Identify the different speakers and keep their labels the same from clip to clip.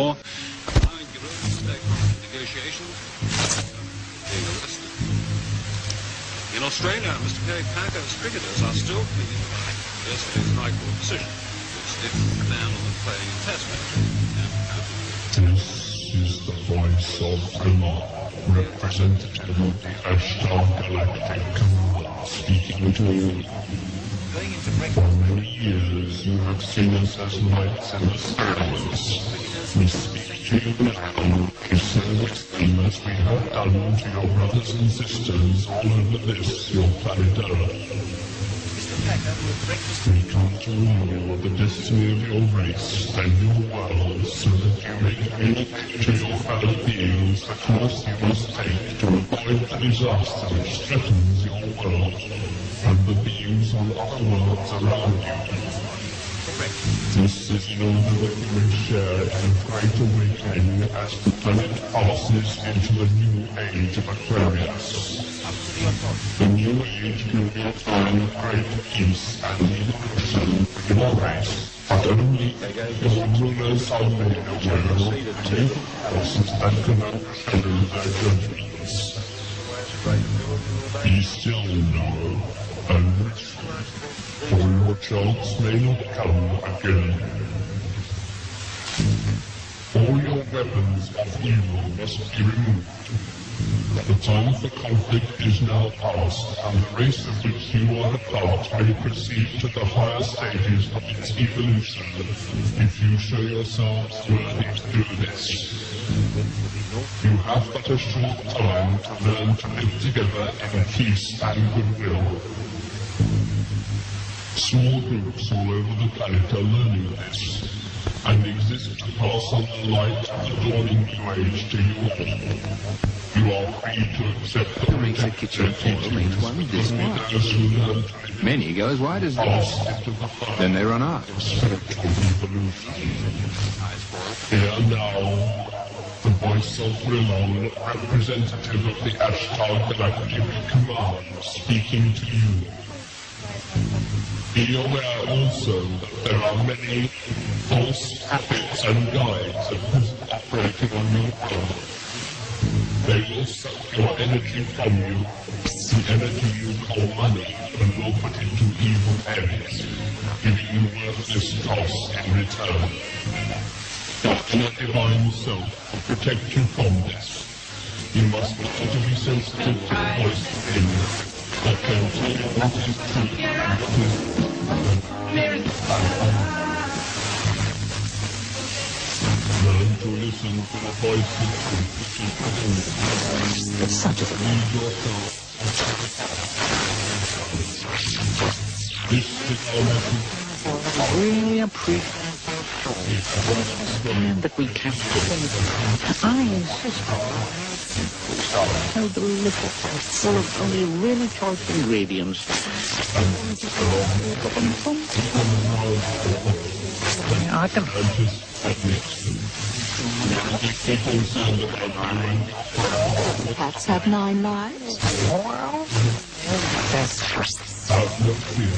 Speaker 1: war, allowing guerrillas to take part in negotiations, being arrested. In Australia, Mr. Kerry Packer's cricketers are still pleading the right of yesterday's High Court decision, which stifted the ban on them playing in Test matches.
Speaker 2: This is the voice of Allah, representative of the Ashtar Galactic Command, speaking to you. For many years you have seen us as lights in the skies. We speak to you now to service them as we have done to your brothers and sisters all over this, your planet Earth. We come to warn you of the destiny of your race and your world, so that you may communicate to your fellow beings the course you must take to avoid the disaster which threatens your world and the beings on other worlds around you. This is in order that you may share in a great awakening as the planet passes into the new age of Aquarius. The new age will be a time of great peace and liberation for your race, but only your rulers are made aware of the evil forces that can overshadow their judgments. Be still now, and listen, for your chance may not come again. All your weapons of evil must be removed. The time for conflict is now past, and the race of which you are a part may proceed to the higher stages of its evolution, if you show yourselves worthy to do this. You have but a short time to learn to live together in peace and goodwill. Small groups all over the planet are learning this, and exist to pass on the light of the dawning new age to you all. You are free to accept the kitchen
Speaker 3: many go as wide as this. Then they run out.
Speaker 2: Here now, the voice of Rimon, representative of the Ashtar Galactic Command, speaking to you. Be aware also that there are many false prophets and guides operating on your world. They will suck your energy from you, the energy you call money, and will put it to evil ends, giving you worthless costs in return. But your divine self will protect you from this. You must learn to be sensitive to the voice within you, that can tell you what is true and what is learn to listen to the voice of truth which is within you.
Speaker 3: It's such a
Speaker 2: Lead yourself. This is our message.
Speaker 3: I really appreciate that we can't I insist so delicious, full of only really choice ingredients. I can
Speaker 4: Cats have 9 lives.
Speaker 3: well, that's
Speaker 2: Have no fear.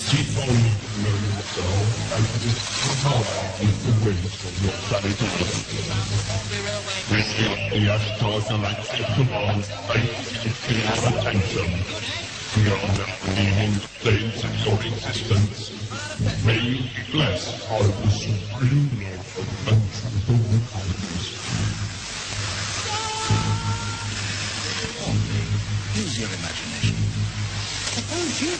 Speaker 2: Keep on learning yourself and this power is the weight of your planet Earth. The Ashtar Galactic Command thanks you for your attention. We are now leaving the planes of your existence. May you be blessed by the supreme love and truth of the gods.
Speaker 3: use your imagination. Suppose you